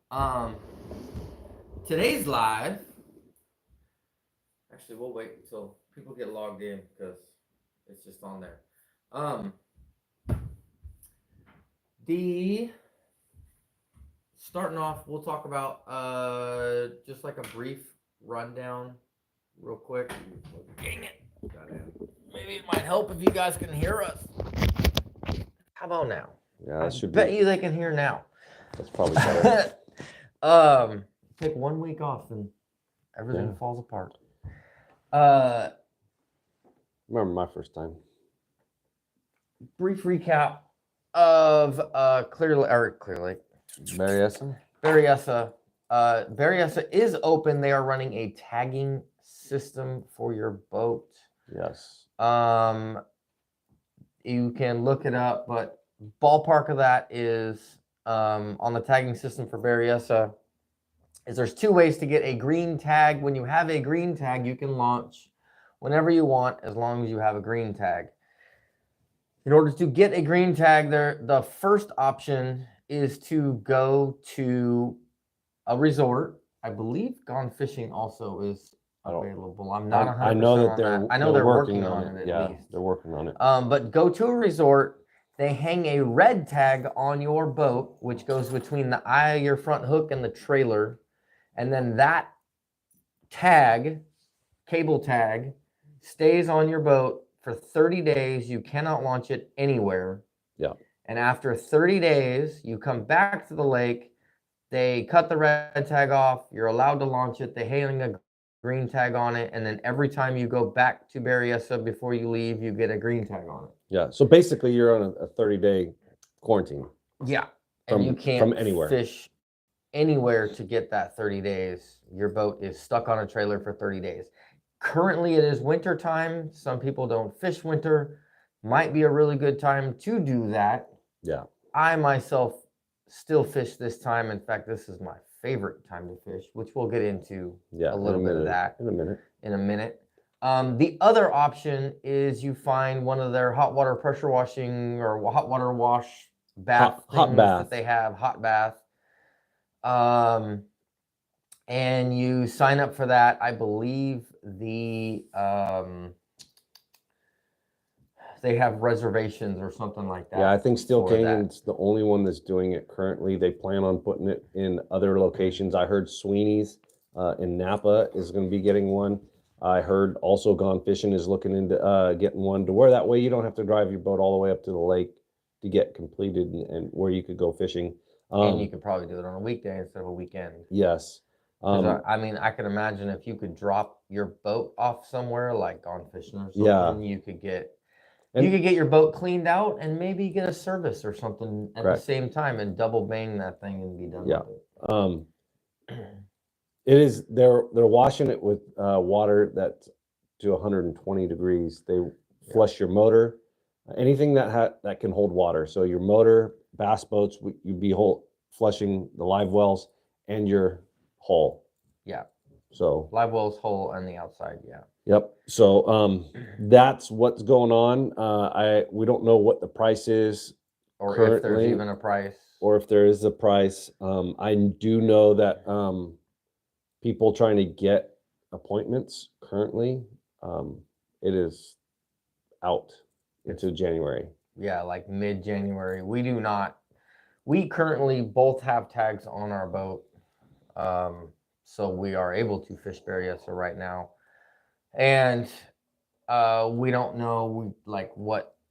Um, today's live. Actually, we'll wait until people get logged in because it's just on there. Um, the starting off, we'll talk about just like a brief rundown, real quick. Dang it! Maybe it might help if you guys can hear us. How about now? Yeah, I that should bet be. you they can hear now. That's probably better. Take 1 week off and everything Yeah. falls apart. Uh, Remember my first time. Brief recap of Clear Lake, Berryessa? Berryessa. Berryessa is open. They are running a tagging system for your boat. Yes. You can look it up, but ballpark of that is on the tagging system for Berryessa. Is there's two ways to get a green tag. When you have a green tag, you can launch whenever you want as long as you have a green tag. In order to get a green tag, the first option is to go to a resort. I believe Gone Fishing also is available. I'm not 100% I know that on they're that. I know they're working on it at Yeah, least. they're working on it. But go to a resort. They hang a red tag on your boat, which goes between the eye of your front hook and the trailer. And then that tag, cable tag, stays on your boat for 30 days. You cannot launch it anywhere. Yeah. And after 30 days, you come back to the lake. They cut the red tag off. You're allowed to launch it. They hang a green tag on it. And then every time you go back to Berryessa before you leave, you get a green tag on it. Yeah. So basically, you're on a 30-day quarantine. Yeah. And you can't from anywhere. fish anywhere to get that 30 days. Your boat is stuck on a trailer for 30 days. Currently, it is winter time. Some people don't fish winter. Might be a really good time to do that. Yeah. I myself still fish this time. In fact, this is my favorite time to fish, which we'll get into a little bit of that in a minute. The other option is you find one of their hot water pressure washing or hot water wash bath hot things bath that they have, hot bath. And you sign up for that. I believe they have reservations or something like that. Yeah, I think Steel Canyon's the only one that's doing it currently. They plan on putting it in other locations. I heard Sweeney's in Napa is going to be getting one. I heard also Gone Fishing is looking into getting one to where that way you don't have to drive your boat all the way up to the lake to get completed and where you could go fishing. And you could probably do it on a weekday instead of a weekend. Yes. I mean, I can imagine if you could drop your boat off somewhere like Gone Fishing or something, you could get your boat cleaned out and maybe get a service or something at the same time and double bang that thing and be done with it. It is they're washing it with water that's to 120 degrees. They flush your motor, anything that can hold water. So your motor, bass boats, you'd be flushing the live wells and your hull. Yeah. So live wells, hull, and the outside. Yeah. Yep. So that's what's going on. We don't know what the price is, or currently, if there's even a price, or if there is a price. I do know that people trying to get appointments currently, it is out into January. Yeah, like mid-January. We do not. We currently both have tags on our boat, so we are able to fish Berryessa right now, and we don't know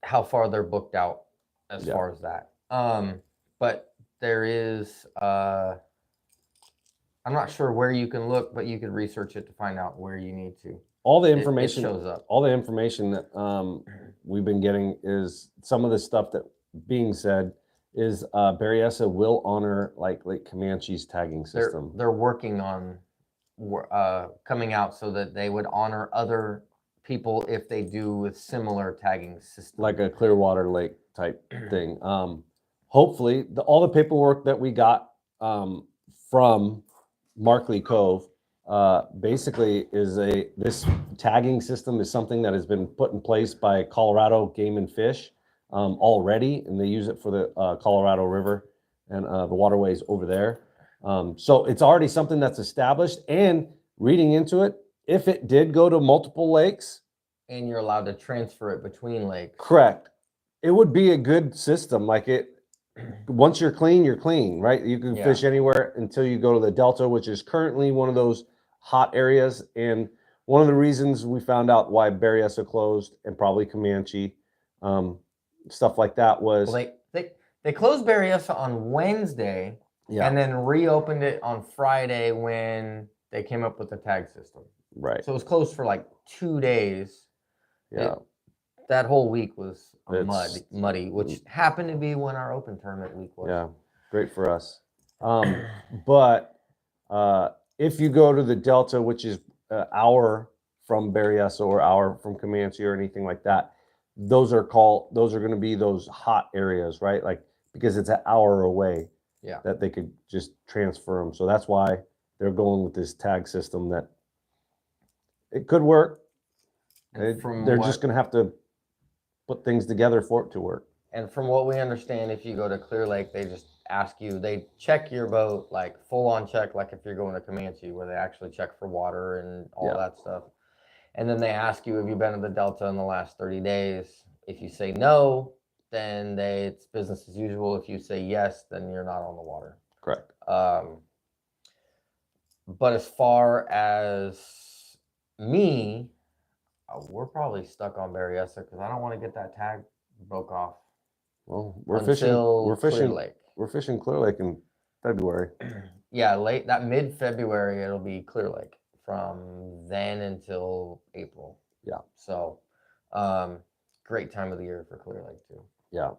how far they're booked out as far as that. But there is. I'm not sure where you can look, but you could research it to find out where you need to. All the information it shows up. All the information that we've been getting is some of the stuff that being said is Berryessa will honor like Lake Comanche's tagging system. They're working on coming out so that they would honor other people if they do with similar tagging system, like a Clearwater Lake type thing. Hopefully, all the paperwork that we got from Markley Cove basically is this tagging system is something that has been put in place by Colorado Game and Fish already, and they use it for the Colorado River and the waterways over there. So it's already something that's established, and reading into it, if it did go to multiple lakes, And you're allowed to transfer it between lakes. correct, it would be a good system. Like it, once you're clean, right? You can fish anywhere until you go to the Delta, which is currently one of those hot areas. And one of the reasons we found out why Berryessa closed and probably Comanche, stuff like that was Well, they closed Berryessa on Wednesday and then reopened it on Friday when they came up with the tag system. right. So it was closed for like 2 days. Yeah. That whole week was muddy, which happened to be when our open tournament week was. Yeah, great for us. But if you go to the Delta, which is an hour from Berryessa or hour from Comanche or anything like that, those are going to be those hot areas, right? Like, because it's an hour away that they could just transfer them. So that's why they're going with this tag system that it could work. They're just going to have to put things together for it to work. And from what we understand, if you go to Clear Lake, they just ask you, they check your boat, like full on check, like if you're going to Comanche, where they actually check for water and all that stuff. And then they ask you, have you been to the Delta in the last 30 days? If you say no, then it's business as usual. If you say yes, then you're not on the water. Correct. But as far as me, we're probably stuck on Berryessa because I don't want to get that tag broke off. Well, we're fishing Clear Lake. We're fishing Clear Lake in February. Yeah, that mid-February it'll be Clear Lake from then until April. Yeah. So, great time of the year for Clear Lake too. Yeah.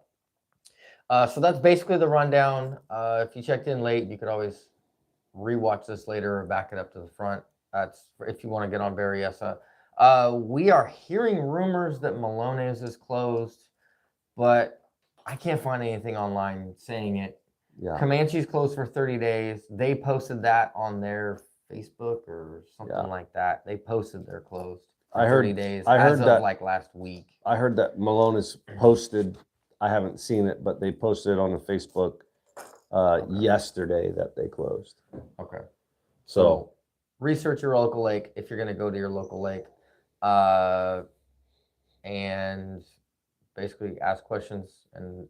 So that's basically the rundown. If you checked in late, you could always rewatch this later or back it up to the front. That's if you want to get on Berryessa. We are hearing rumors that Malone's is closed, but I can't find anything online saying it. Yeah. Comanche's closed for 30 days. They posted that on their Facebook or something like that. They posted they're closed for 30 days. I heard that like last week. I heard that Malone is posted. I haven't seen it, but they posted on the Facebook yesterday that they closed. Okay. So research your local lake if you're going to go to your local lake. And basically ask questions and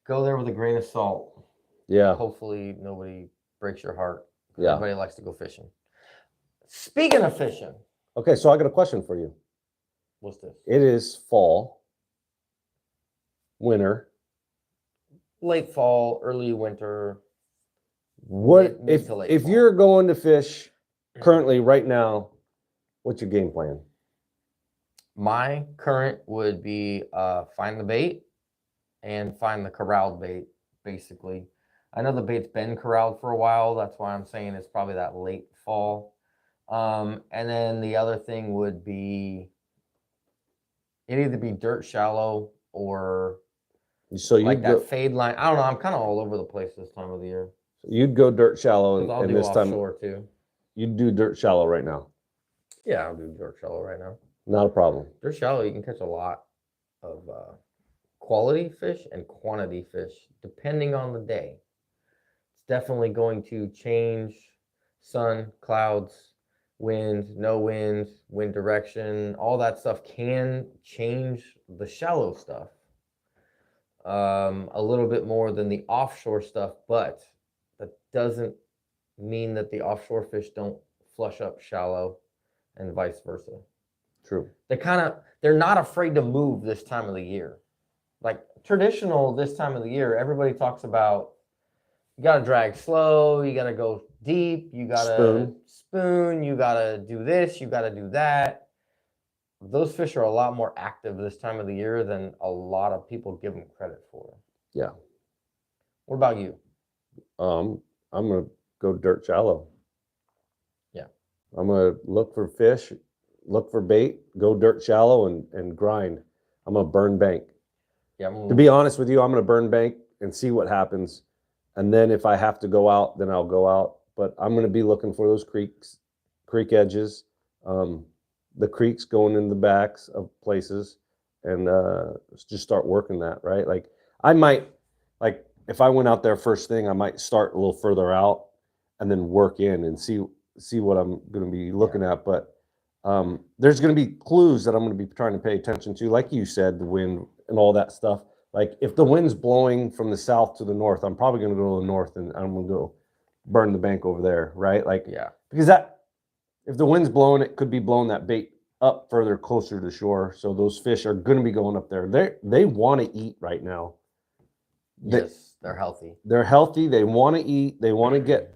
go there with a grain of salt. Yeah. Hopefully nobody breaks your heart. Yeah. Everybody likes to go fishing. Speaking of fishing. Okay, so I got a question for you. What's this? It is fall, winter. Late fall, early winter. What if you're going to fish currently right now? What's your game plan? My current would be find the bait and find the corralled bait, basically. I know the bait's been corralled for a while. That's why I'm saying it's probably that late fall. And then the other thing would be it'd either be dirt shallow or like that fade line. I don't know. I'm kind of all over the place this time of the year. You'd go dirt shallow and this time too. You'd do dirt shallow right now. Yeah, I'll do dirt shallow right now. Not a problem. Dirt shallow, you can catch a lot of quality fish and quantity fish depending on the day. It's definitely going to change sun, clouds, wind, no wind, wind direction. All that stuff can change the shallow stuff a little bit more than the offshore stuff, but that doesn't mean that the offshore fish don't flush up shallow and vice versa. True. They're not afraid to move this time of the year. Like traditional this time of the year, everybody talks about you got to drag slow, you got to go deep, you got to spoon, you got to do this, you got to do that. Those fish are a lot more active this time of the year than a lot of people give them credit for. Yeah. What about you? I'm going to go dirt shallow. Yeah. I'm going to look for fish, look for bait, go dirt shallow and grind. I'm going to burn bank. Yeah. To be honest with you, I'm going to burn bank and see what happens. And then if I have to go out, then I'll go out. But I'm going to be looking for those creek edges, the creeks going in the backs of places, and just start working that, right? Like I might, like if I went out there first thing, I might start a little further out and then work in and see what I'm going to be looking at. But there's going to be clues that I'm going to be trying to pay attention to, like you said, the wind and all that stuff. Like if the wind's blowing from the south to the north, I'm probably going to go to the north and I'm going to go burn the bank over there, right? Like, Yeah. because that, if the wind's blowing, it could be blowing that bait up further closer to shore. So those fish are going to be going up there. They want to eat right now. Yes, they're healthy. They're healthy. They want to eat. They want to get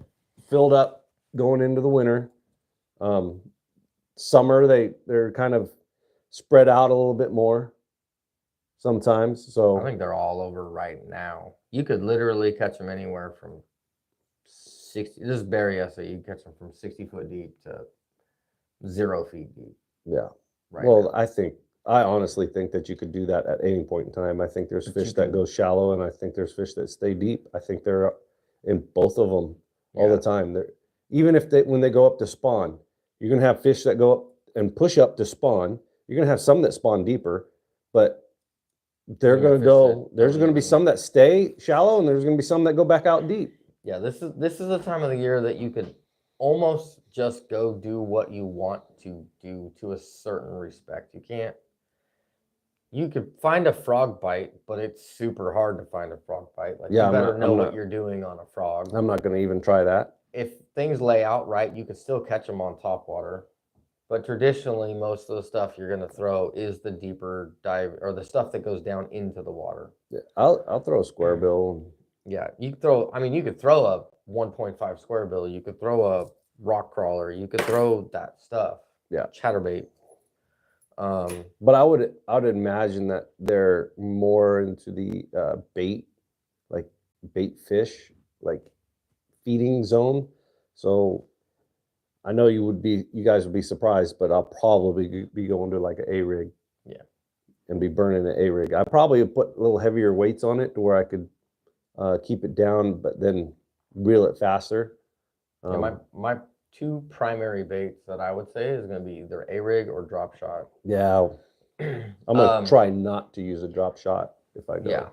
filled up going into the winter. Summer, they're kind of spread out a little bit more sometimes. So I think they're all over right now. You could literally catch them anywhere from 60. This is Berryessa. You catch them from 60 foot deep to 0 feet deep. yeah. Right. Well, I honestly think that you could do that at any point in time. I think there's fish that go shallow, and I think there's fish that stay deep. I think they're in both of them all the time. They're, even if when they go up to spawn, you're gonna have fish that go up and push up to spawn. You're gonna have some that spawn deeper, but they're gonna go. There's gonna be some that stay shallow, and there's gonna be some that go back out deep. Yeah, this is the time of the year that you could almost just go do what you want to do to a certain respect. You could find a frog bite, but it's super hard to find a frog bite. Like, you better know what you're doing on a frog. I'm not going to even try that. If things lay out right, you can still catch them on top water. But traditionally, most of the stuff you're going to throw is the deeper dive, or the stuff that goes down into the water. Yeah, I'll throw a square bill. Yeah, you could throw a 1.5 square bill. You could throw a rock crawler. You could throw that stuff. Yeah, chatterbait. But I would imagine that they're more into the bait fish, like feeding zone. So I know you guys would be surprised, but I'll probably be going to like an A rig. Yeah. And be burning an A rig. I probably put a little heavier weights on it to where I could keep it down, but then reel it faster. My two primary baits that I would say is going to be either A rig or drop shot. Yeah. I'm going to try not to use a drop shot if I go. Yeah.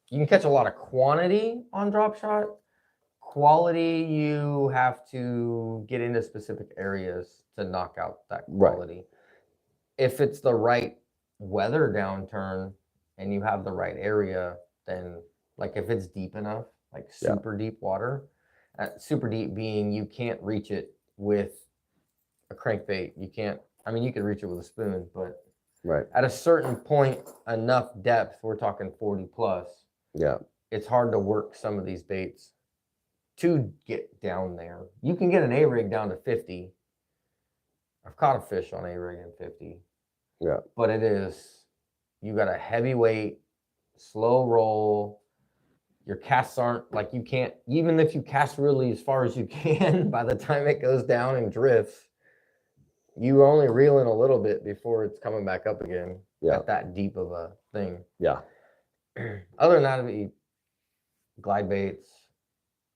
You can catch a lot of quantity on drop shot. Quality, you have to get into specific areas to knock out that quality. Right. If it's the right weather downturn and you have the right area, then like if it's deep enough, like super deep water, super deep being you can't reach it with a crankbait. You can reach it with a spoon, but at a certain point, enough depth, we're talking 40 plus. Yeah. It's hard to work some of these baits to get down there. You can get an A rig down to 50. I've caught a fish on A rig in 50. Yeah. But you got a heavy weight, slow roll. Your casts aren't like, you can't, even if you cast really as far as you can, by the time it goes down and drifts, you only reel in a little bit before it's coming back up again. Yeah. At that deep of a thing. Yeah. Other than that, it'd be glide baits.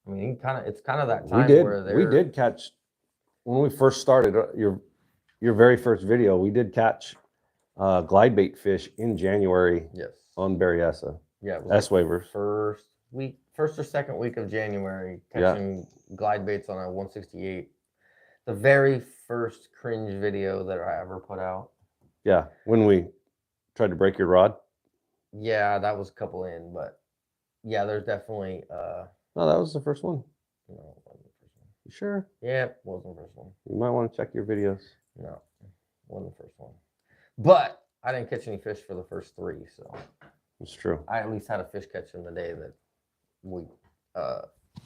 I mean, it's kind of that time we did catch, when we first started your very first video, we did catch glide bait fish in January. Yes. On Berryessa. Yeah. S-Wavers. First or second week of January, catching glide baits on a 168. The very first cringe video that I ever put out. Yeah. When we tried to break your rod. Yeah, that was a couple in, but yeah, there's definitely no, that was the first one. No, it wasn't the first one. You sure? Yeah, it wasn't the first one. You might want to check your videos. No, it wasn't the first one. But I didn't catch any fish for the first 3, so it's true. I at least had a fish catch in the day that we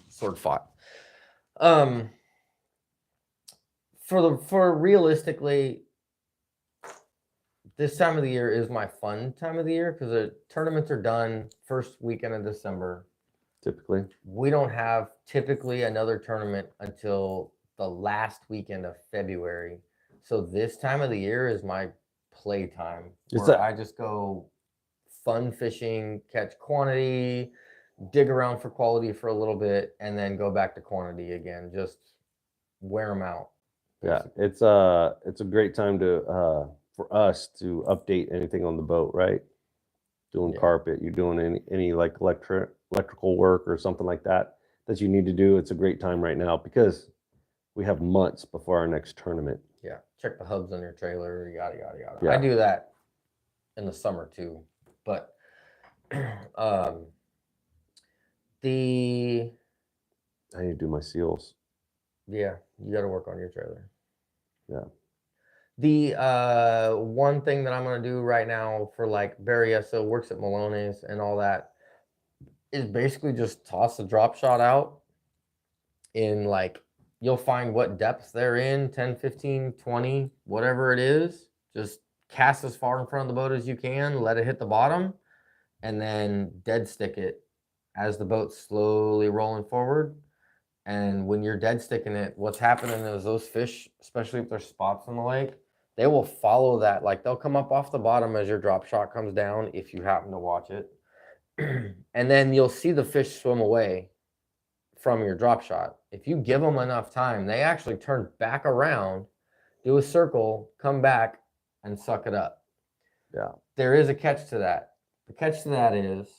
sword fought. For realistically, this time of the year is my fun time of the year because the tournaments are done first weekend of December. Typically, we don't have typically another tournament until the last weekend of February. So this time of the year is my play time. I just go fun fishing, catch quantity, dig around for quality for a little bit, and then go back to quantity again. Just wear them out. Basically. Yeah, it's a great time to for us to update anything on the boat, right? Doing carpet, you're doing any like electrical work or something like that that you need to do, it's a great time right now because we have months before our next tournament. Yeah, check the hubs on your trailer, yada yada yada. Yeah. I do that in the summer too, but the I need to do my seals. yeah, you got to work on your trailer. Yeah. The one thing that I'm gonna do right now for like Berryessa works at Malone's and all that is basically just toss the drop shot out in like, you'll find what depth they're in, 10, 15, 20, whatever it is. Just cast as far in front of the boat as you can, let it hit the bottom, and then dead stick it as the boat's slowly rolling forward. And when you're dead sticking it, what's happening is those fish, especially if there's spots in the lake, they will follow that. Like they'll come up off the bottom as your drop shot comes down if you happen to watch it. And then you'll see the fish swim away from your drop shot. If you give them enough time, they actually turn back around, do a circle, come back, and suck it up. Yeah. There is a catch to that. The catch to that is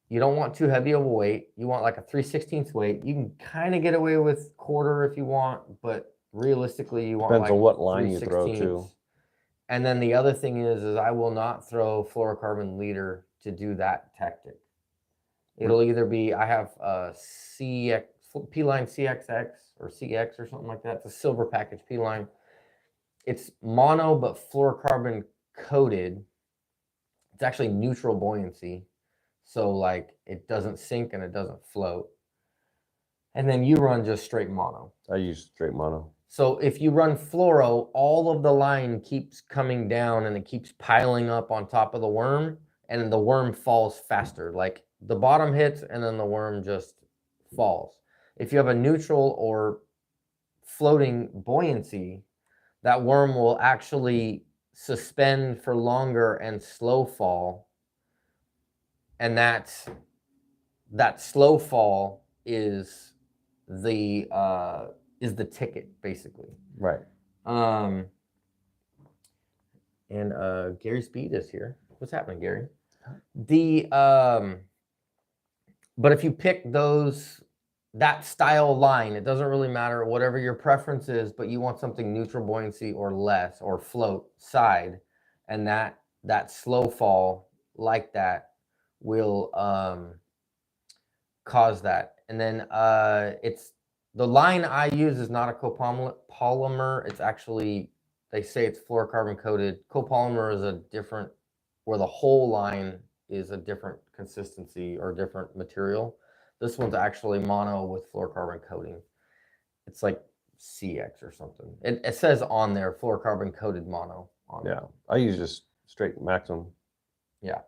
you don't want too heavy of a weight. You want like a 3/16 weight. You can kind of get away with quarter if you want, but realistically, you want Depends like on what line you throw 3/16. too. And then the other thing is I will not throw fluorocarbon leader to do that tactic. It'll either be, I have a CX, P-line CXX or CX or something like that. It's a silver package P-line. It's mono, but fluorocarbon coated. It's actually neutral buoyancy. So like it doesn't sink and it doesn't float. And then you run just straight mono. I use straight mono. So if you run fluoro, all of the line keeps coming down and it keeps piling up on top of the worm, and the worm falls faster. Like the bottom hits and then the worm just falls. If you have a neutral or floating buoyancy, that worm will actually suspend for longer and slow fall. And that slow fall is the ticket, basically. Right. And Gary Speed is here. What's happening, Gary? But if you pick that style line, it doesn't really matter whatever your preference is, but you want something neutral buoyancy or less, or float side, and that slow fall like that will cause that. And then it's the line I use is not a copolymer. It's actually, they say it's fluorocarbon coated. Copolymer is a different, where the whole line is a different consistency or different material. This one's actually mono with fluorocarbon coating. It's like CX or something. It says on there fluorocarbon coated mono. Yeah, I use just straight Maxim. Yeah,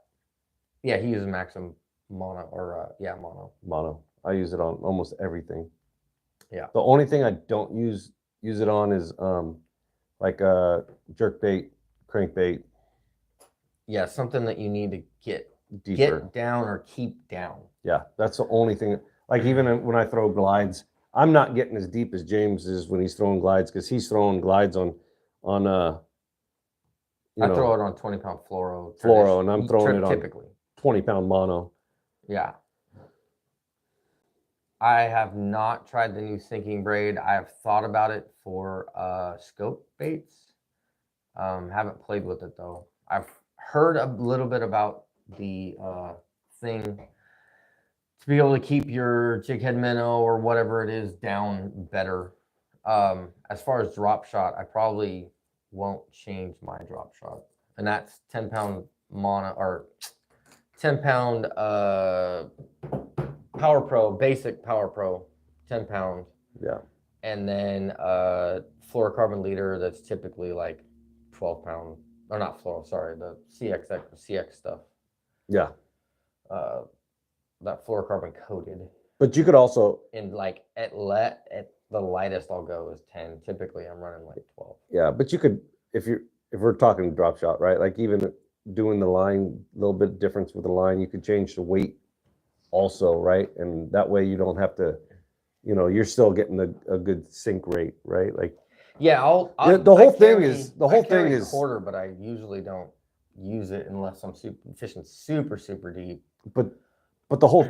yeah, he uses Maxim mono or mono. Mono. I use it on almost everything. Yeah. The only thing I don't use it on is like jerk bait, crankbait. Yeah, something that you need to get Deeper. Down or keep down. Yeah, that's the only thing. Like even when I throw glides, I'm not getting as deep as James is when he's throwing glides, because he's throwing glides on I throw it on 20-pound fluoro. And I'm throwing it on typically 20-pound mono. Yeah. I have not tried the new sinking braid. I have thought about it for scope baits. Haven't played with it though. I've heard a little bit about the thing to be able to keep your jig head minnow or whatever it is down better. As far as drop shot, I probably won't change my drop shot, and that's 10-pound mono or 10-pound Power Pro, basic Power Pro, 10-pound. Yeah. And then fluorocarbon leader that's typically like 12-pound, or not fluoro, sorry, the CX stuff. Yeah. That fluorocarbon coated. But you could also, and like at the lightest I'll go is 10. Typically I'm running like 12. Yeah, but you could, if we're talking drop shot, right? Like even doing the line, a little bit difference with the line, you could change the weight also, right? And that way you don't have to, you're still getting a good sink rate, right? Like, yeah, the whole thing is quarter, but I usually don't use it unless I'm fishing super, super deep. But But the whole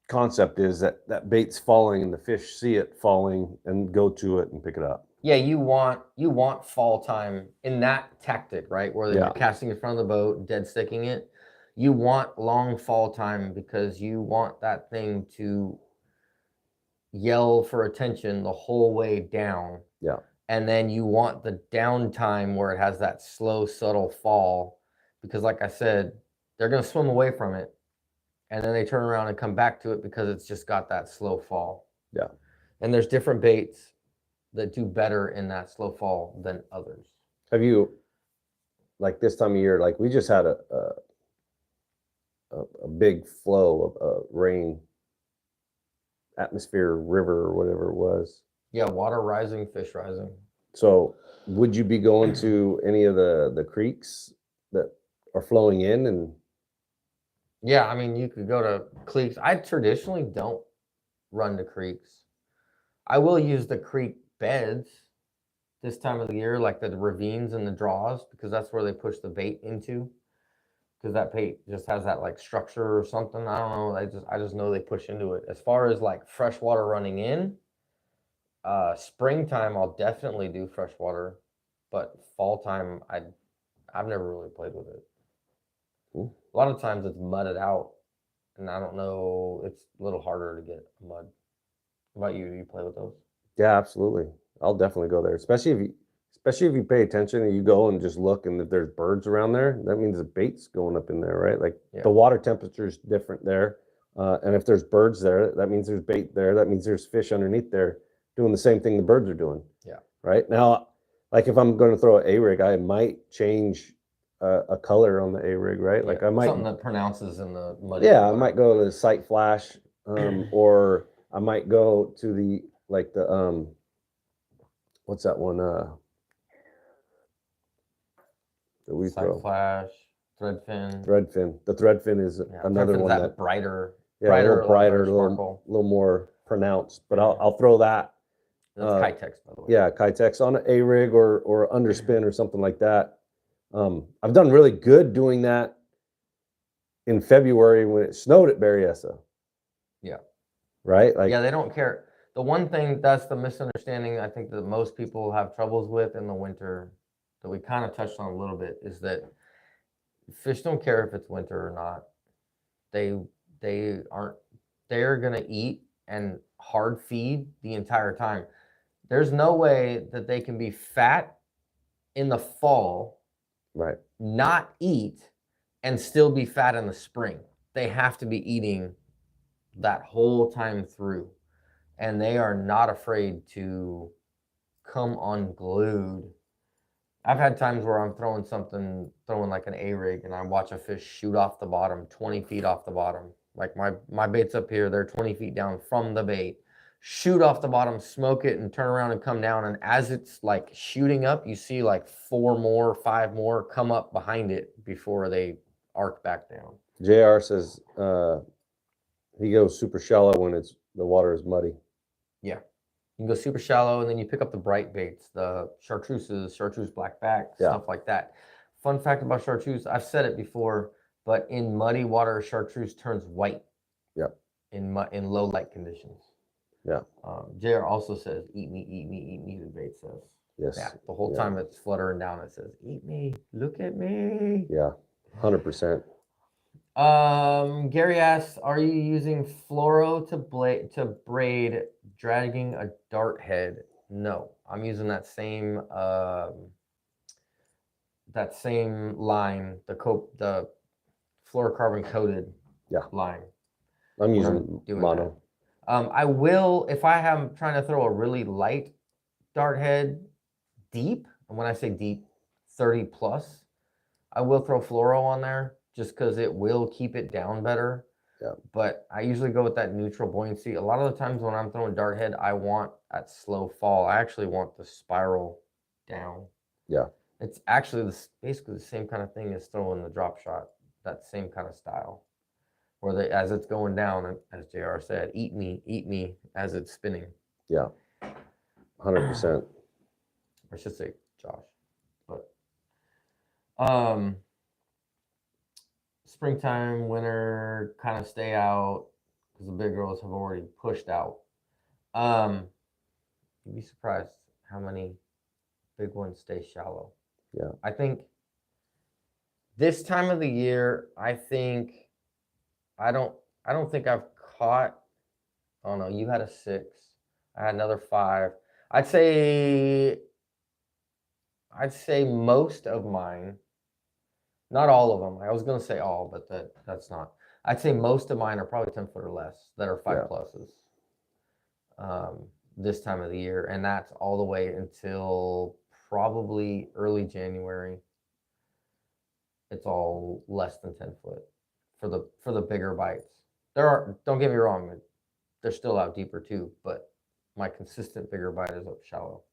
concept is that that bait's falling and the fish see it falling and go to it and pick it up. Yeah, you want fall time in that tactic, right? Where you're casting in front of the boat, dead sticking it. You want long fall time because you want that thing to yell for attention the whole way down. Yeah. And then you want the downtime where it has that slow, subtle fall. Because like I said, they're going to swim away from it. And then they turn around and come back to it because it's just got that slow fall. Yeah. And there's different baits that do better in that slow fall than others. Have you, like this time of year, like we just had a big flow of rain, atmosphere, river, or whatever it was. Yeah, water rising, fish rising. So would you be going to any of the creeks that are flowing in? And yeah, I mean, you could go to creeks. I traditionally don't run to creeks. I will use the creek beds this time of the year, like the ravines and the draws, because that's where they push the bait into. Because that bait just has that like structure or something. I don't know. I just know they push into it. As far as like freshwater running in, springtime I'll definitely do freshwater, but fall time I've never really played with it. Cool. A lot of times it's mudded out, and I don't know. It's a little harder to get mud. What about you? Do you play with those? Yeah, absolutely. I'll definitely go there, especially if you pay attention and you go and just look, and if there's birds around there, that means the bait's going up in there, right? Like the water temperature is different there, and if there's birds there, that means there's bait there. That means there's fish underneath there doing the same thing the birds are doing. Yeah. Right now, like if I'm going to throw an A-rig, I might change a color on the A-rig, right? Like I might something that pronounces in the mud. Yeah, I might go to the sight flash, or I might go to the what's that one? That we sight throw. flash, threadfin. Threadfin. The threadfin is another one that brighter. Yeah, a little brighter, a little more pronounced. But I'll throw that. That's Kitex, by the way. Yeah, Kitex on an A-rig or underspin or something like that. I've done really good doing that in February when it snowed at Berryessa. Yeah. Right? Like, yeah, they don't care. The one thing that's the misunderstanding I think that most people have troubles with in the winter that we kind of touched on a little bit is that fish don't care if it's winter or not. They're gonna eat and hard feed the entire time. There's no way that they can be fat in the fall, right, not eat, and still be fat in the spring. They have to be eating that whole time through. And they are not afraid to come unglued. I've had times where I'm throwing like an A-rig, and I watch a fish shoot off the bottom, 20 feet off the bottom. Like my bait's up here, they're 20 feet down from the bait. Shoot off the bottom, smoke it, and turn around and come down. And as it's like shooting up, you see like 4 more, 5 more come up behind it before they arc back down. JR says he goes super shallow when the water is muddy. Yeah. You can go super shallow, and then you pick up the bright baits, the chartreuse blackback, stuff like that. Fun fact about chartreuse, I've said it before, but in muddy water, chartreuse turns white. Yep. In low light conditions. Yeah. JR also says, eat me, eat me, eat me, the bait says. Yes. Yeah. The whole time it's fluttering down, it says, eat me, look at me. Yeah, 100%. Gary asks, are you using fluoro to braid dragging a dart head? No, I'm using that same line, the fluorocarbon coated line. I'm using mono. I will, if I am trying to throw a really light dart head deep, and when I say deep, 30 plus, I will throw fluoro on there just because it will keep it down better. Yeah. But I usually go with that neutral buoyancy. A lot of the times when I'm throwing dart head, I want that slow fall. I actually want the spiral down. Yeah. It's actually basically the same kind of thing as throwing the drop shot, that same kind of style. Where as it's going down, as JR said, eat me as it's spinning. Yeah, 100%. I should say Josh. But springtime, winter kind of stay out because the big girls have already pushed out. You'd be surprised how many big ones stay shallow. Yeah. I think this time of the year, I don't think I've caught. Oh no, you had a 6. I had another 5. I'd say most of mine, not all of them. I was gonna say all, but that's not. I'd say most of mine are probably 10 foot or less that are 5 pluses. This time of the year, and that's all the way until probably early January. It's all less than 10 foot for the bigger bites. Don't get me wrong, they're still out deeper too, but my consistent bigger bite is up shallow.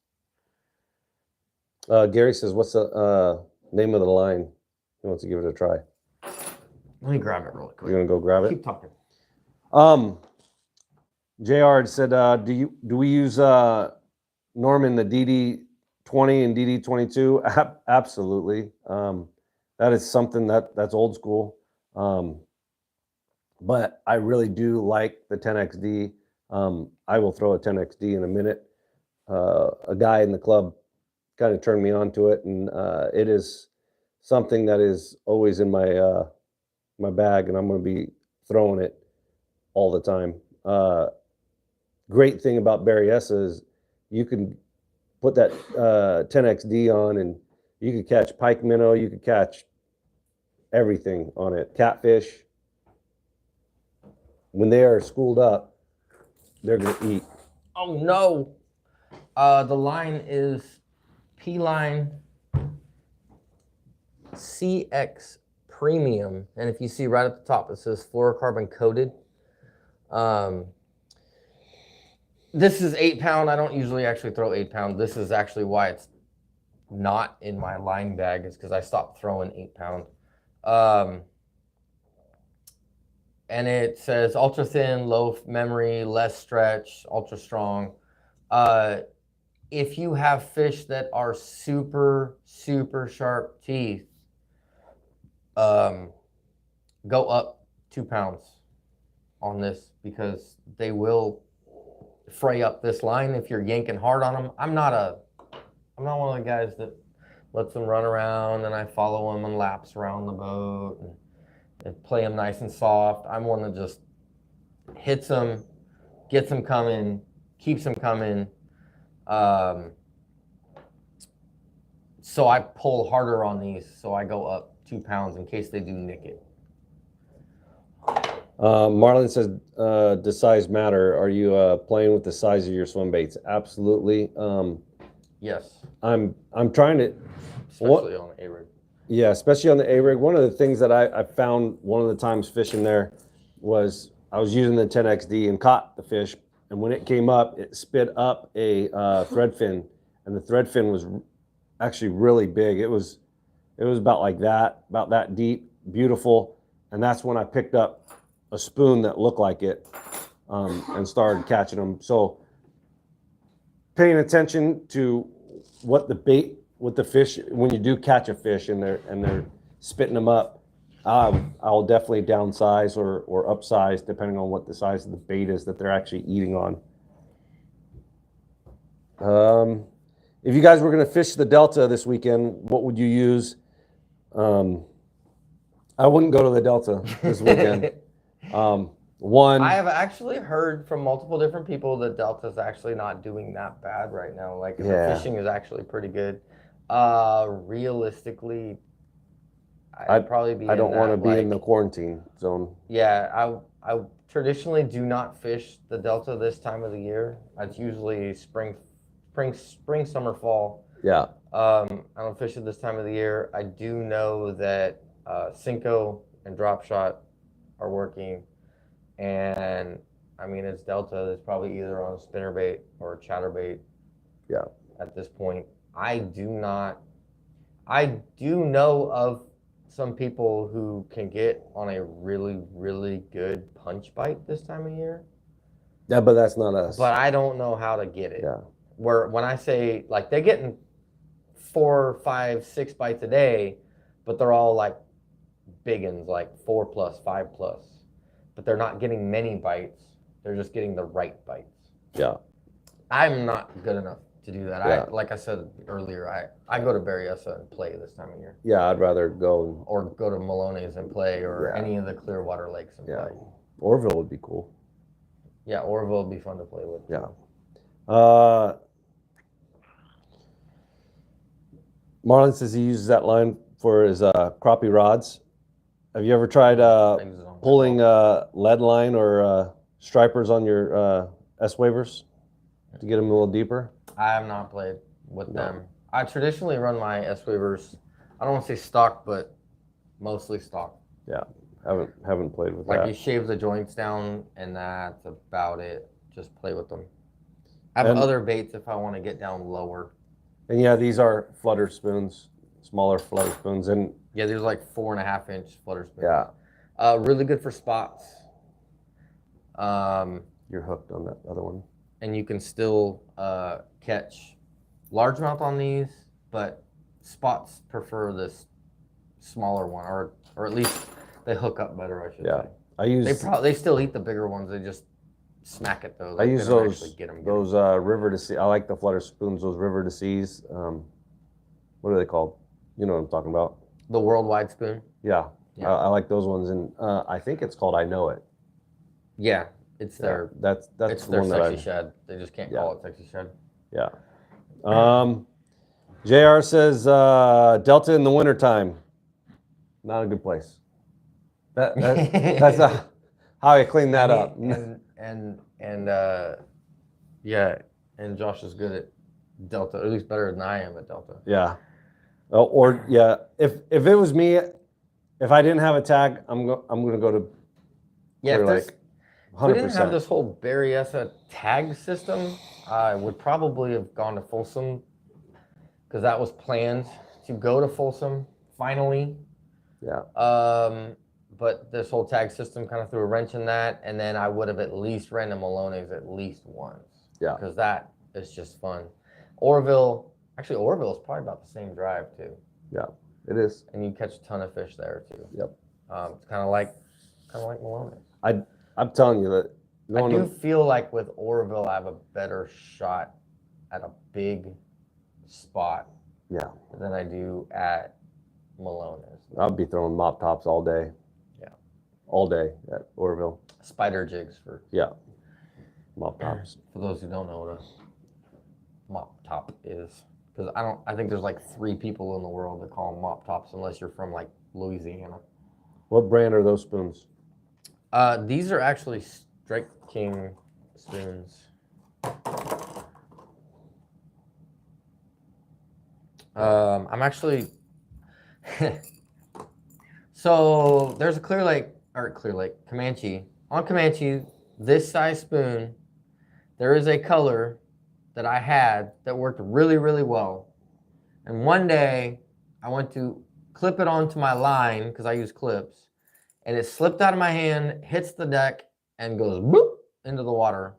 Gary says, what's the name of the line? He wants to give it a try. Let me grab it really quick. You're gonna go grab it? Keep talking. JR said, do we use Norman the DD20 and DD22? Absolutely. That is something that's old school. But I really do like the 10XD. I will throw a 10XD in a minute. A guy in the club kind of turned me on to it, and it is something that is always in my my bag, and I'm going to be throwing it all the time. Great thing about Berryessa is you can put that 10XD on, and you could catch pike minnow, you could catch everything on it. Catfish. When they are schooled up, they're going to eat. Oh no! The line is P-Line CX Premium, and if you see right at the top, it says fluorocarbon coated. This is 8 pound. I don't usually actually throw 8 pound. This is actually why it's not in my line bag, is because I stopped throwing 8 pound. And it says ultra thin, low memory, less stretch, ultra strong. If you have fish that are super, super sharp teeth, go up 2 pounds on this, because they will fray up this line if you're yanking hard on them. I'm not one of the guys that lets them run around and I follow them and laps around the boat and play them nice and soft. I'm one that just hits them, gets them coming, keeps them coming. So I pull harder on these, so I go up 2 pounds in case they do nick it. Marlon says, does size matter? Are you playing with the size of your swim baits? Absolutely. Yes. I'm trying to, especially on the A-rig. Yeah, especially on the A-rig. One of the things that I found one of the times fishing there was I was using the 10XD and caught the fish, and when it came up, it spit up a thread fin, and the thread fin was actually really big. It was about like that, about that deep, beautiful, and that's when I picked up a spoon that looked like it and started catching them. So paying attention to what the bait, with the fish, when you do catch a fish and they're spitting them up, I'll definitely downsize or upsize depending on what the size of the bait is that they're actually eating on. If you guys were going to fish the Delta this weekend, what would you use? I wouldn't go to the Delta this weekend. I have actually heard from multiple different people that Delta's actually not doing that bad right now. Like the fishing is actually pretty good. Realistically, I'd probably be. I don't want to be in the quarantine zone. Yeah, I traditionally do not fish the Delta this time of the year. It's usually spring, summer, fall. Yeah. I don't fish it this time of the year. I do know that Cinco and Drop Shot are working, and I mean it's Delta. It's probably either on a spinnerbait or a chatterbait. Yeah. At this point, I do know of some people who can get on a really, really good punch bite this time of year. Yeah, but that's not us. But I don't know how to get it. Yeah. When I say, like, they're getting 4, 5, 6 bites a day, but they're all like big ones like 4+, 5+, but they're not getting many bites. They're just getting the right bites. Yeah. I'm not good enough to do that. Yeah. Like I said earlier, I go to Berryessa and play this time of year. Yeah, I'd rather go or go to Maloney's and play, or Yeah. any of the Clearwater lakes and play. Orville would be cool. Yeah, Orville would be fun to play with. Yeah. Marlon says he uses that line for his crappie rods. Have you ever tried pulling lead line or stripers on your S-wavers to get them a little deeper? I have not played with them. I traditionally run my S-wavers, I don't want to say stock, but mostly stock. Yeah, haven't played with that. that. You shave the joints down, and that's about it. Just play with them. I have other baits if I want to get down lower. And yeah, these are flutter spoons, smaller flutter spoons, and yeah, there's like 4.5-inch flutter spoons. Yeah, really good for spots. You're hooked on that other one. And you can still catch largemouth on these, but spots prefer this smaller one, or at least they hook up better, I should say. I use. They still eat the bigger ones. They just smack it though. I use those river to sea. I like the flutter spoons. Those river to seas. What are they called? You know what I'm talking about. The worldwide spoon. Yeah. I like those ones, and I think it's called I Know It. Yeah, it's their. That's it's the their one sexy shed. They just can't call it sexy shed. Yeah. JR says Delta in the wintertime. Not a good place. That's how I clean that up. And Josh is good at Delta, or at least better than I am at Delta. Yeah. If it was me, if I didn't have a tag, I'm gonna go to Clear Lake. 100%. If we didn't have this whole Berryessa tag system, I would probably have gone to Folsom, because that was planned to go to Folsom finally. Yeah. But this whole tag system kind of threw a wrench in that, and then I would have at least ran to Maloney's at least once. Yeah. Because that is just fun. Orville is probably about the same drive too. Yeah, it is. And you catch a ton of fish there too. Yep. It's kind of like Maloney's. I'm telling you that. I do feel like with Orville, I have a better shot at a big spot. Yeah. Than I do at Maloney's. I'll be throwing mop tops all day. Yeah. All day at Orville. Spider jigs for. Yeah. Mop tops. For those who don't know what a mop top is, because I think there's like 3 people in the world that call them mop tops, unless you're from like Louisiana. What brand are those spoons? These are actually Strait King spoons. I'm actually. So there's a Comanche. On Comanche, this size spoon, there is a color that I had that worked really, really well. And one day I went to clip it onto my line, because I use clips, and it slipped out of my hand, hits the deck, and goes boop into the water.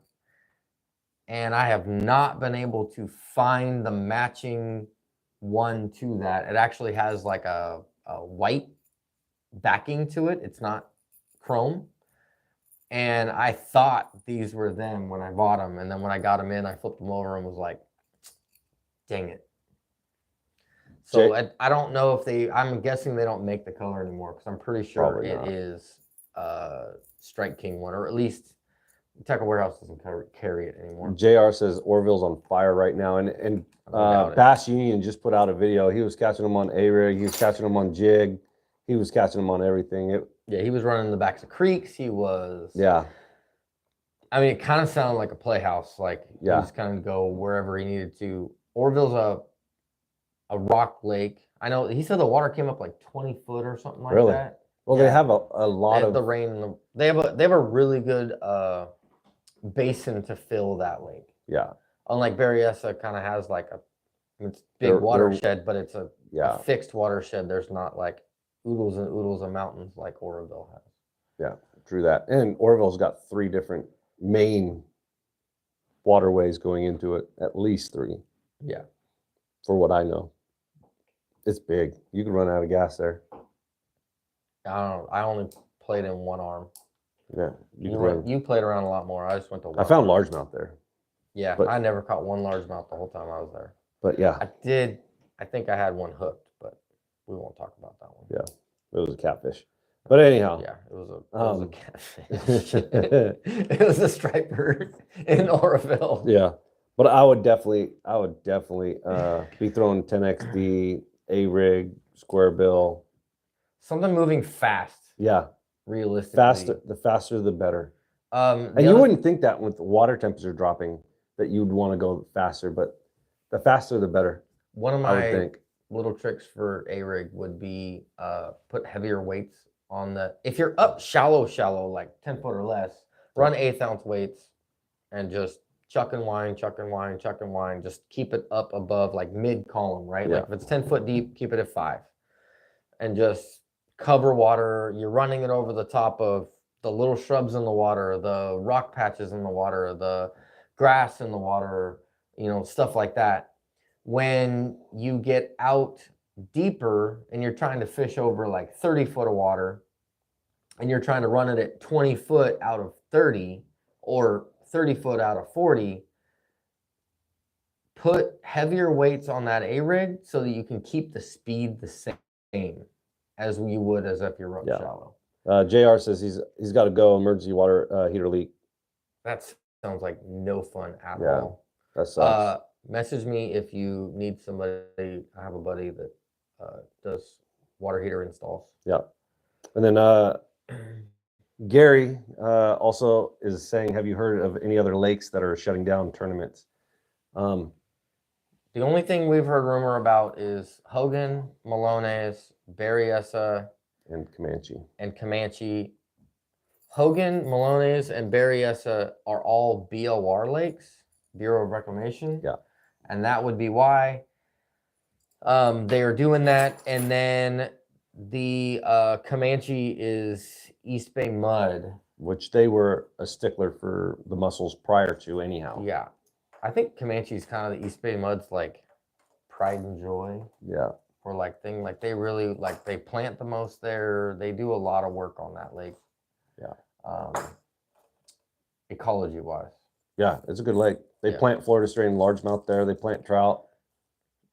And I have not been able to find the matching one to that. It actually has like a white backing to it. It's not chrome. And I thought these were them when I bought them. And then when I got them in, I flipped them over and was like, dang it. So I don't know if I'm guessing they don't make the color anymore, because I'm pretty sure it is Strait King one, or at least Tackle Warehouse doesn't carry it anymore. JR says Orville's on fire right now. And Bass Union just put out a video. He was catching them on A-Rig. He was catching them on jig. He was catching them on everything. He was running the backs of creeks. He was. Yeah. I mean, it kind of sounded like a playhouse. Like, he just kind of go wherever he needed to. Orville's a rock lake. I know he said the water came up like 20 foot or something like that. Well, they have a lot of the rain. They have a really good basin to fill that lake. Yeah. Unlike Berryessa, kind of has like it's big watershed, but it's a fixed watershed. There's not like oodles and oodles of mountains like Orville has. Yeah, true that. And Orville's got 3 different main waterways going into it, at least 3. Yeah. For what I know. It's big. You can run out of gas there. I don't know. I only played in one arm. Yeah, You played around a lot more. I just went to one I found arm. largemouth there. Yeah, but- I never caught one largemouth the whole time I was there. But yeah, I think I had one hooked, but we won't talk about that one. Yeah. it was a catfish. But anyhow, Yeah, it was a Um, catfish. It was a striper in Oroville. yeah. But I would definitely be throwing 10XD, A rig, square bill. Something moving fast, Yeah, realistically. the faster the better. The And you other- wouldn't think that with the water temperature dropping that you'd want to go faster, but the faster the better. One of I would my think. little tricks for a rig would be put heavier weights on the. If you're up shallow, like 10 foot or less, run 1/8 ounce weights and just chuck and wind, chuck and wind, chuck and wind. Just keep it up above like mid column, right? Yeah. Like if it's 10 foot deep, keep it at 5, and just cover water. You're running it over the top of the little shrubs in the water, the rock patches in the water, the grass in the water, stuff like that. When you get out deeper and you're trying to fish over like 30 foot of water and you're trying to run it at 20 foot out of 30 or 30 foot out of 40, put heavier weights on that A-rig so that you can keep the speed the same as you would as if you're up Yeah. shallow. JR says he's got to go, emergency water heater leak. That sounds like no fun at Yeah. all. That sucks. Message me if you need somebody. I have a buddy that does water heater installs. Yeah. And then Gary also is saying, have you heard of any other lakes that are shutting down tournaments? The only thing we've heard rumor about is Hogan, Malones, Berryessa, And Comanche. Hogan, Malones, and Berryessa are all BOR lakes, Bureau of Reclamation. Yeah. And that would be why they are doing that. And then the Comanche is East Bay Mud. which they were a stickler for the mussels prior to anyhow. Yeah. I think Comanche is kind of the East Bay Mud's like pride and joy. Yeah. Or like thing. Like they really they plant the most there. They do a lot of work on that lake. Yeah. Ecology wise. Yeah, it's a good lake. They Yeah. plant Florida strain largemouth there. They plant trout.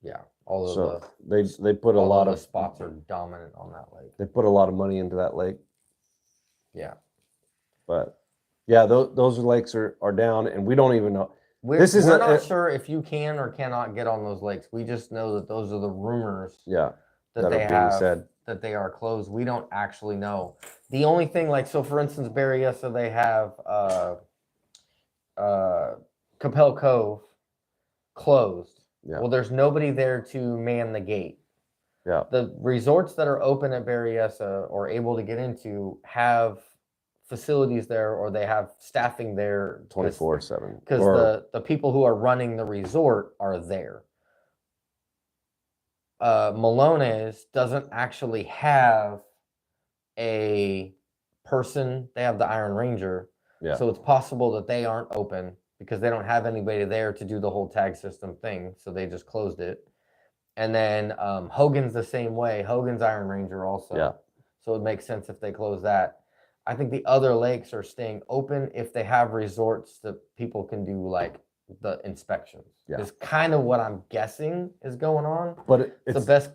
Yeah. All of So the they put a all lot of of the spots are dominant on that lake. they put a lot of money into that lake. Yeah. But yeah, those lakes are down, and we don't even know. We're not sure if you can or cannot get on those lakes. We just know that those are the rumors Yeah, that that are they being have said. that they are closed. We don't actually know. The only thing, so for instance, Berryessa, they have Capel Cove closed. Yeah. Well, there's nobody there to man the gate. Yeah. The resorts that are open at Berryessa or able to get into have facilities there, or they have staffing there 24/7. because the people who are running the resort are there. Malones doesn't actually have a person. They have the Iron Ranger. Yeah. So it's possible that they aren't open because they don't have anybody there to do the whole tag system thing. So they just closed it. And then Hogan's the same way. Hogan's Iron Ranger also. Yeah. So it makes sense if they close that. I think the other lakes are staying open if they have resorts that people can do like the inspections. Yeah. Is kind of what I'm guessing is going on. But It's it's the best.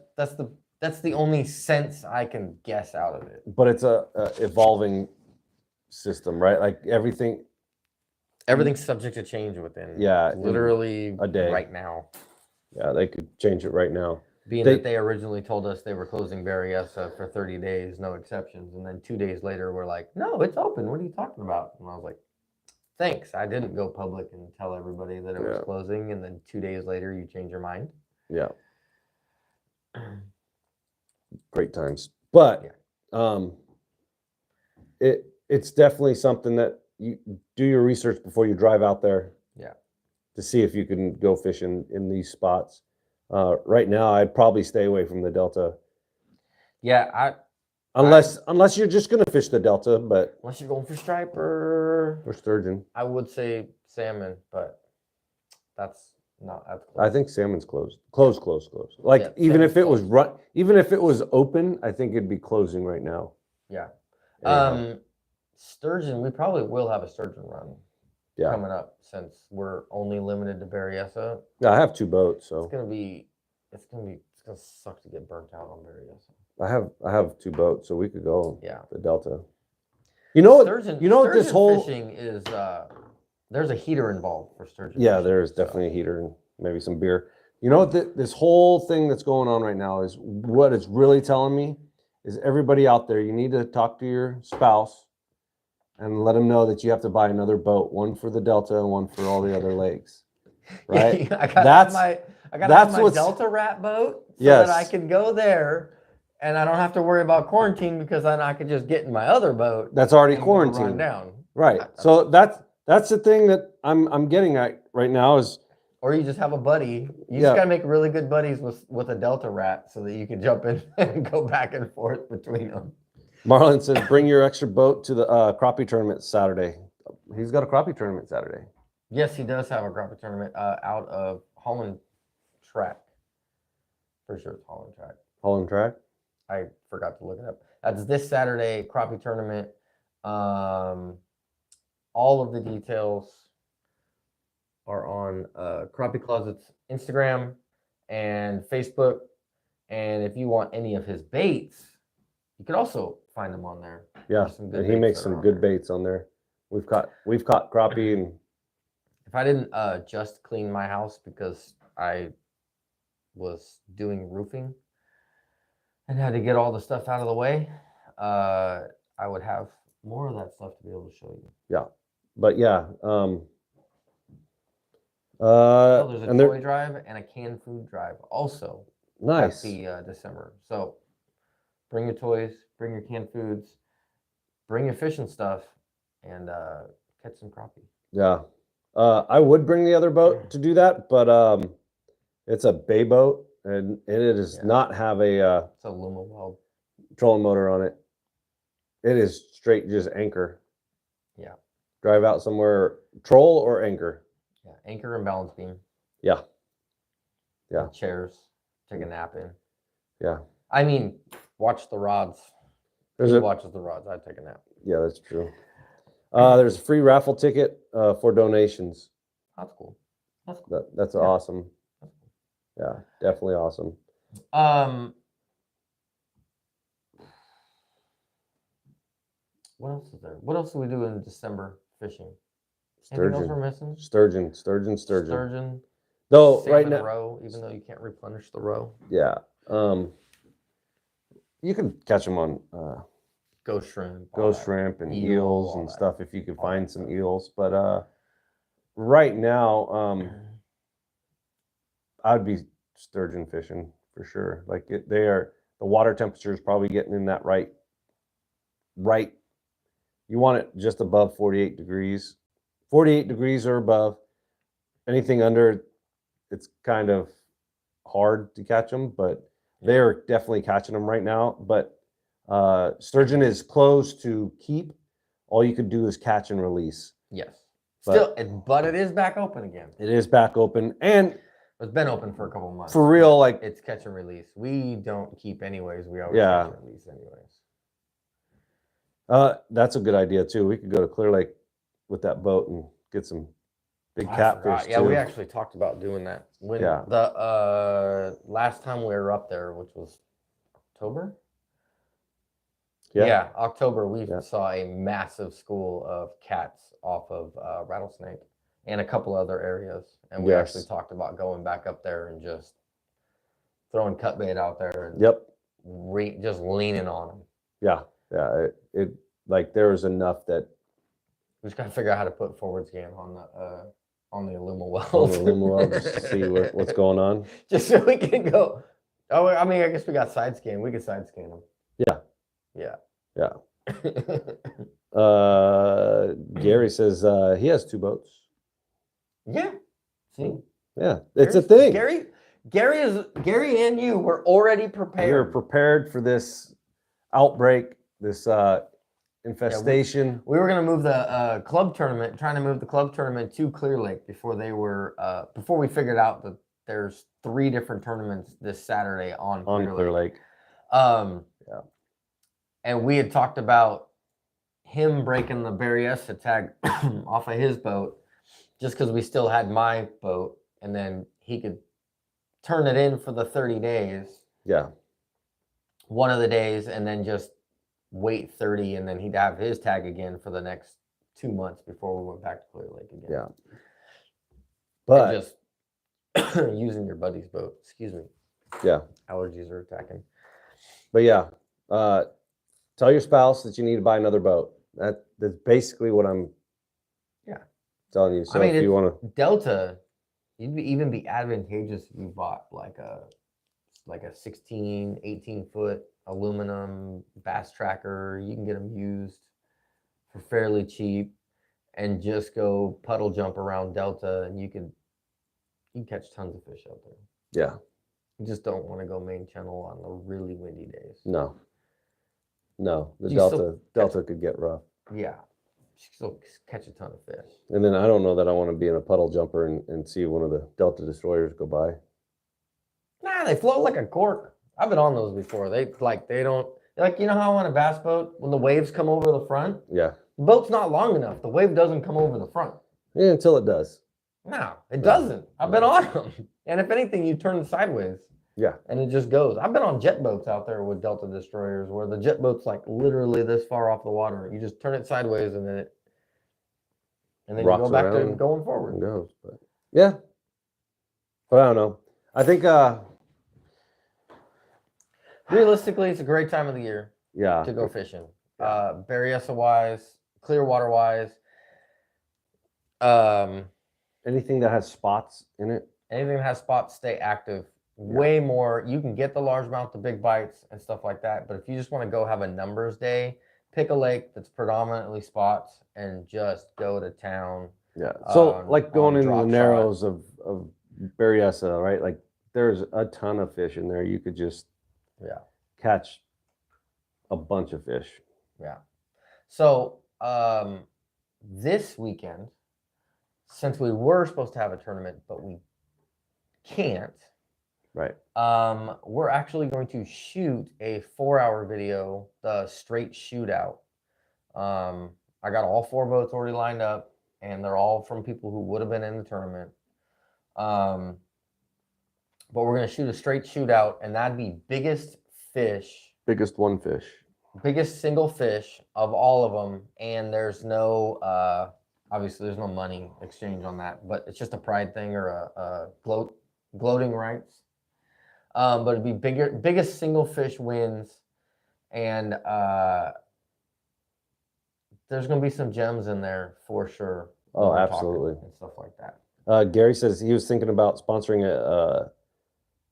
That's the only sense I can guess out of it. but it's a evolving system, right? Like everything's subject to change within literally a day. right now. Yeah, they could change it right now. Being that they originally told us they were closing Berryessa for 30 days, no exceptions. And then 2 days later, we're like, no, it's open. What are you talking about? And I was like, thanks. I didn't go public and tell everybody that it was closing. And then 2 days later, you change your mind. Yeah. Great times. But it's definitely something that you do your research before you drive out there. Yeah. To see if you can go fishing in these spots. Right now, I'd probably stay away from the Delta. Yeah, unless you're just gonna fish the Delta, but unless you're going for striper or sturgeon, I would say salmon, but that's not as close. I think salmon's closed. Closed. Like Yeah, even if it salmon's was even if it was open, I think it'd be closing right now. Yeah. Anyhow, Sturgeon, we probably will have a sturgeon run yeah. coming up since we're only limited to Berryessa. Yeah, I have 2 boats, It's so gonna suck to get burnt out on Berryessa. I have 2 boats, so we could go Yeah. the Delta. You know what? Sturgeon, You know what this sturgeon whole fishing is. There's a heater involved for sturgeon. yeah, fishing, there is so. definitely a heater and maybe some beer. You know what? This whole thing that's going on right now is what it's really telling me is everybody out there. You need to talk to your spouse and let them know that you have to buy another boat, one for the Delta and one for all the other lakes. Right? I gotta That's have my Delta Rat boat so that I yes. can go there and I don't have to worry about quarantine because then I could just get in my other boat That's already and go run quarantined. down. Right. So that's the thing that I'm getting at right now is Or you just have a buddy. You just gotta make really good buddies with a Delta Rat so that you can jump in and go back and forth between them. Marlon says, bring your extra boat to the crappie tournament Saturday. He's got a crappie tournament Saturday. Yes, he does have a crappie tournament out of Holland Track. Pretty sure it's Holland Track. Holland Track? I forgot to look it up. That's this Saturday, crappie tournament. All of the details are on Crappie Closet's Instagram and Facebook. And if you want any of his baits, you can also find them on there. Yeah, and he makes some good baits on there. We've caught crappie, and if I didn't just clean my house because I was doing roofing and had to get all the stuff out of the way, I would have more of that stuff to be able to show you. Yeah, but yeah. There's a toy drive and a canned food drive also. Nice. At the December. So bring your toys, bring your canned foods, bring your fishing stuff, and catch some crappie. Yeah. I would bring the other boat to do that, but it's a bay boat and it does not have a it's a Luma Weld trolling motor on it. It is straight just anchor. Yeah. Drive out somewhere, troll or anchor. Yeah, anchor and balance beam. Yeah. Yeah. And chairs. Take a nap in. Yeah. I mean, watch the rods. He watches the rods. I'd take a nap. Yeah, that's true. There's a free raffle ticket for donations. That's cool. That's cool. That's awesome. That's cool. Yeah, definitely awesome. What else is there? What else do we do in December fishing? Sturgeon. Anything else we're missing? Sturgeon. Though right now, roe, even though you can't replenish the roe. Yeah. You can catch them on ghost shrimp, and eels and stuff if you could find some eels. But right now, I'd be sturgeon fishing for sure. Like the water temperature is probably getting in that right. You want it just above 48 degrees. 48 degrees or above. Anything under, it's kind of hard to catch them, but they're definitely catching them right now. But sturgeon is closed to keep. All you could do is catch and release. Yes. But it is back open again. It is back open, and it's been open for a couple of months. For real, like it's catch and release. We don't keep anyways. We always catch and release anyways. That's a good idea too. We could go to Clear Lake with that boat and get some big catfish. Yeah, we actually talked about doing that. When the last time we were up there, which was October. Yeah, October. We saw a massive school of cats off of Rattlesnake and a couple other areas, and we actually talked about going back up there and just throwing cut bait out there and just leaning on them. Yeah. It like there was enough that we just got to figure out how to put forward scan on the Illuma Weld. On the Illuma Weld, just to see what's going on. Just so we can go. Oh, I mean, I guess we got side scan. We could side scan them. Yeah. Gary says he has 2 boats. Yeah. See. Yeah, it's a thing. Gary and you were already prepared. We were prepared for this outbreak. This infestation. We were going to move the club tournament, trying to move the club tournament to Clear Lake before we figured out that there's 3 different tournaments this Saturday on Clear Lake. And we had talked about him breaking the Berryessa tag off of his boat just because we still had my boat, and then he could turn it in for the 30 days. Yeah. One of the days, and then just wait 30, and then he'd have his tag again for the next 2 months before we went back to Clear Lake again. Yeah. But But just using your buddy's boat. Excuse me. yeah. Allergies are attacking. But yeah. Tell your spouse that you need to buy another boat. That's basically what I'm telling you. So I mean, if you want to Delta, you'd even be advantageous if you bought like a 16, 18 foot aluminum bass tracker. You can get them used for fairly cheap and just go puddle jump around Delta, and you can catch tons of fish out there. yeah. You just don't want to go main channel on the really windy days. No. The You Delta could get rough. Yeah. You still catch a ton of fish. And then I don't know that I want to be in a puddle jumper and see one of the Delta destroyers go by. Nah, they float like a cork. I've been on those before. They don't, like, you know how on a bass boat, when the waves come over the front, Yeah. the boat's not long enough. The wave doesn't come over the front. Yeah, until it does. No, it doesn't. I've been on them. And if anything, you turn sideways. Yeah. And it just goes. I've been on jet boats out there with Delta destroyers where the jet boat's like literally this far off the water. You just turn it sideways and then you Rocks go back to around going and forward. goes. But yeah. But I don't know. I think Realistically, it's a great time of the year yeah. to go fishing. Berryessa wise, Clearwater wise. Anything that has spots in it. Anything that has spots, stay active. Way more. You can get the largemouth, the big bites, and stuff like that. But if you just want to go have a numbers day, pick a lake that's predominantly spots and just go to town. Yeah. So like going in the drop narrows of Berryessa, right? Like there's a ton of fish in there. You could just catch a bunch of fish. Yeah. So this weekend, since we were supposed to have a tournament, but we can't. Right. We're actually going to shoot a 4-hour video, the Strait shootout. I got all 4 boats already lined up, and they're all from people who would have been in the tournament. But we're going to shoot a Strait shootout, and that'd be biggest fish. Biggest one fish. Biggest single fish of all of them, and there's no, obviously there's no money exchange on that, but it's just a pride thing or a gloating rights. But it'd be biggest single fish wins, and there's going to be some gems in there for sure. Oh, absolutely. And stuff like that. Gary says he was thinking about sponsoring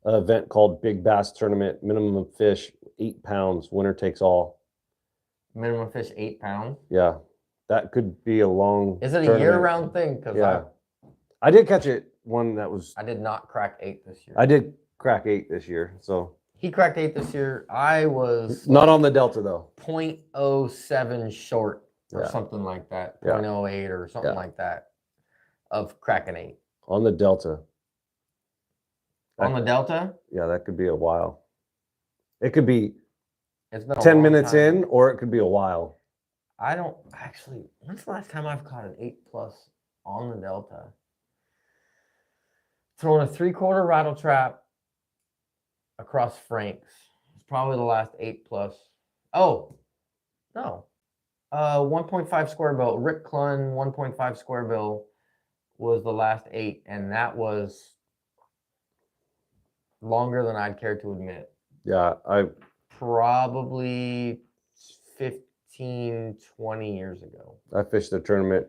an event called Big Bass Tournament. Minimum fish 8 pounds. Winner takes all. Minimum fish 8 pounds. Yeah, that could be a long. Is it a year-round thing? Because yeah, I did catch it. One that was. I did not crack 8 this year. I did crack 8 this year. So he cracked 8 this year. I was not on the Delta though. 0.07 short or something like that. 0.08 or something like that of cracking 8 on the Delta. On the Delta? Yeah, that could be a while. It could be it's been 10 minutes in, or it could be a while. I don't actually. When's the last time I've caught an 8+ on the Delta? Throwing a 3/4 rattle trap across Franks. It's probably the last 8+. Oh, no. 1.5 square bill. Rick Clun 1.5 square bill was the last 8, and that was longer than I'd care to admit. Yeah, I probably 15, 20 years ago. I fished a tournament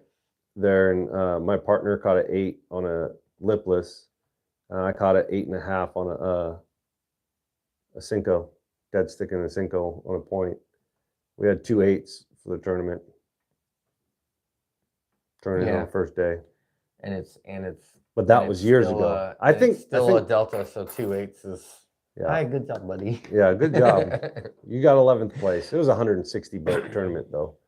there, and my partner caught an 8 on a lipless, and I caught an 8.5 on a Cinco, dead stick in a Cinco on a point. We had 2 8s for the tournament. Turning on the first day. And it's but that was years ago. I think a Delta, so 2 8s is hi, good job, buddy. Yeah, good job. You got 11th place. It was a 160 boat tournament though.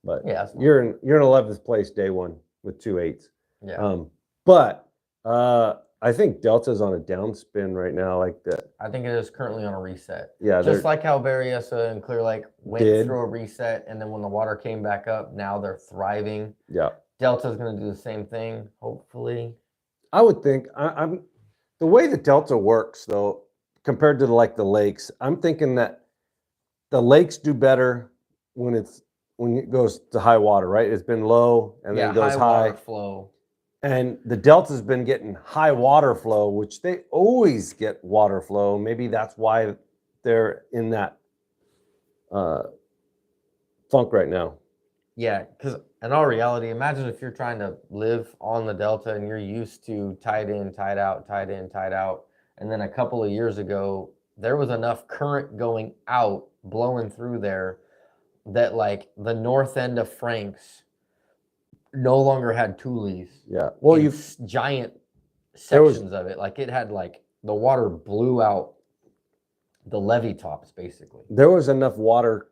But you're in 11th place day one with 2 8s. Yeah. But I think Delta's on a downspin right now, like that. I think it is currently on a reset. Yeah, Just like how Berryessa and Clear Lake went Did. through a reset, and then when the water came back up, now they're thriving. yeah. Delta's going to do the same thing, hopefully. I would think I'm the way the Delta works though, compared to like the lakes. I'm thinking that the lakes do better when it goes to high water, right? It's been low and then it goes high. Water flow. And the Delta's been getting high water flow, which they always get water flow. Maybe that's why they're in that funk right now. Yeah, because in all reality, imagine if you're trying to live on the Delta and you're used to tied in, tied out, tied in, tied out. And then a couple of years ago, there was enough current going out, blowing through there, that like the north end of Franks no longer had tules. Yeah. Well, you giant sections of it. Like it had like the water blew out the levee tops basically. There was enough water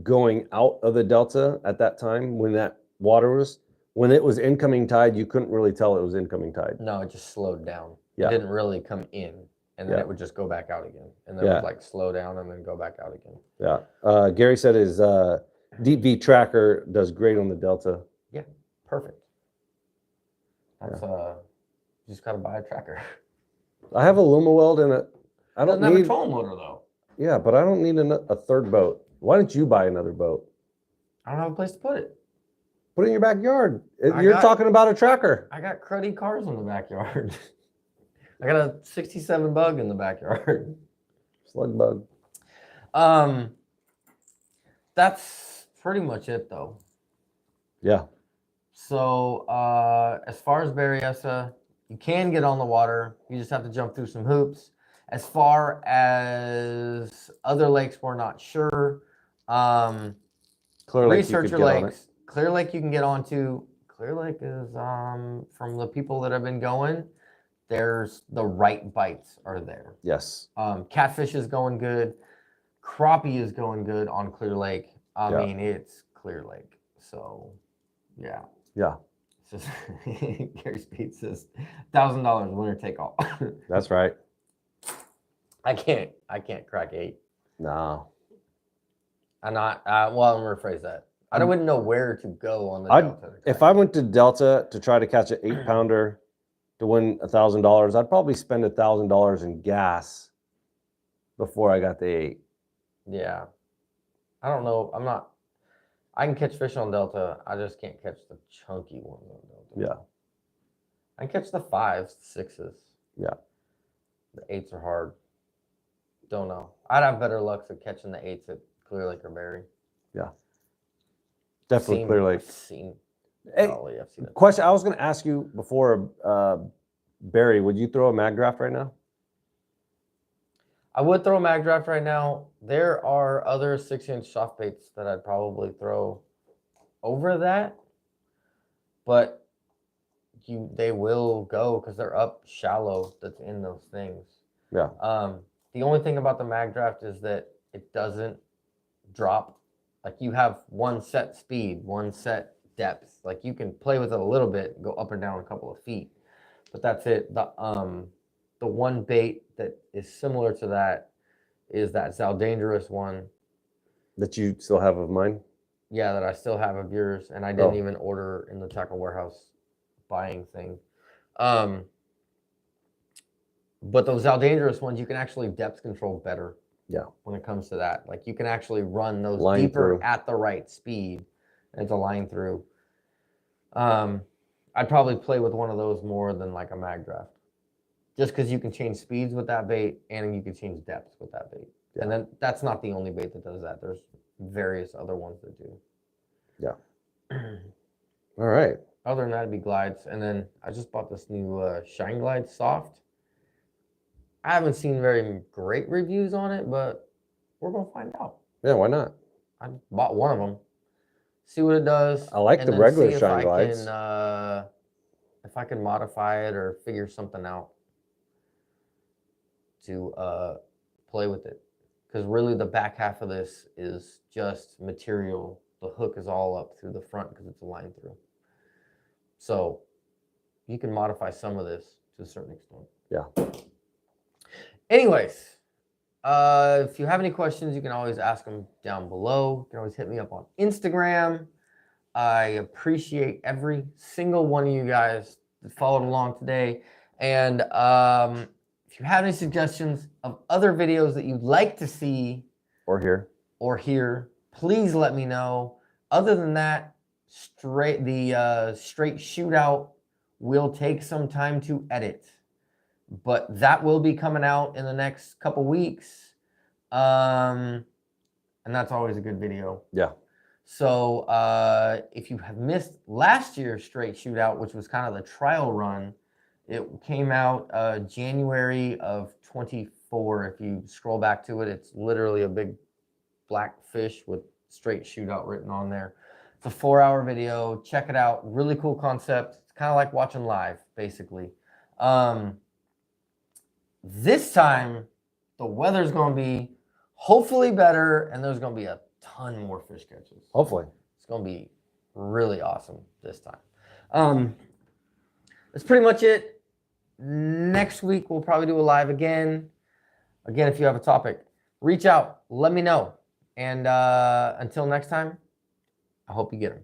going out of the Delta at that time when that water was, when it was incoming tide, you couldn't really tell it was incoming tide. No, it just slowed down. Yeah. It didn't really come in, and then it would just go back out again, and then it would like slow down and then go back out again. Yeah. Gary said his Deep V tracker does great on the Delta. Yeah, perfect. That's you just gotta buy a tracker. I have a Lumaweld and I don't Doesn't need have a trolling motor though. Yeah, but I don't need a third boat. Why don't you buy another boat? I don't have a place to put it. Put it in your backyard. You're talking about a tracker. I got cruddy cars in the backyard. I got a 67 bug in the backyard. Slug bug. That's pretty much it though. Yeah. So as far as Berryessa, you can get on the water. You just have to jump through some hoops. As far as other lakes, we're not sure. Clear Lake, research your lakes. Clear Lake you can get onto. Clear Lake is from the people that have been going. There's the right bites are there. Yes. Catfish is going good. Crappie is going good on Clear Lake. I mean, it's Clear Lake. So, yeah. Yeah. It's just Gary Speed says $1,000 winner take all. That's right. I can't crack 8. No. I'm not. Well, I'm gonna rephrase that. I wouldn't know where to go on the Delta. If I went to Delta to try to catch an 8-pounder to win $1,000, I'd probably spend $1,000 in gas before I got the 8. Yeah. I don't know. I can catch fish on Delta. I just can't catch the chunky ones on Delta. Yeah. I can catch the 5s, 6s. Yeah. The 8s are hard. Don't know. I'd have better luck at catching the 8s at Clear Lake or Berry. Yeah. Definitely Clear Lake. I've seen that. Question I was going to ask you before, Barry, would you throw a mag draft right now? I would throw a mag draft right now. There are other 6-inch soft baits that I'd probably throw over that, but they will go because they're up shallow that's in those things. Yeah. The only thing about the mag draft is that it doesn't drop. Like you have one set speed, one set depth. Like you can play with it a little bit, go up and down a couple of feet, but that's it. The one bait that is similar to that is that Zaldangerous one. That you still have of mine? Yeah, that I still have of yours, and I didn't even order in the tackle warehouse buying thing. But those Zaldangerous ones, you can actually depth control better. Yeah. When it comes to that, like you can actually run those line deeper through at the right speed, and it's a line through. I'd probably play with one of those more than like a mag draft, just because you can change speeds with that bait and you can change depths with that bait. Yeah. And then that's not the only bait that does that. There's various other ones that do. Yeah. All right. Other than that, it'd be glides, and then I just bought this new Shine Glide Soft. I haven't seen very great reviews on it, but we're going to find out. Yeah, why not? I bought one of them. See what it does. I like the regular Shine Glides. If I can modify it or figure something out to play with it. Because really the back half of this is just material. The hook is all up through the front because it's a line through. So you can modify some of this to a certain extent. Yeah. Anyways, if you have any questions, you can always ask them down below. You can always hit me up on Instagram. I appreciate every single one of you guys that followed along today. And if you have any suggestions of other videos that you'd like to see or hear, please let me know. Other than that, Strait shootout will take some time to edit, but that will be coming out in the next couple weeks. And that's always a good video. Yeah. So if you have missed last year's Strait shootout, which was kind of the trial run, it came out January of 24. If you scroll back to it, it's literally a big black fish with Strait shootout written on there. It's a 4-hour video. Check it out. Really cool concept. It's kind of like watching live, basically. This time, the weather's going to be hopefully better, and there's going to be a ton more fish catches. Hopefully. It's going to be really awesome this time. That's pretty much it. Next week, we'll probably do a live again. Again, if you have a topic, reach out. Let me know. And until next time, I hope you get them.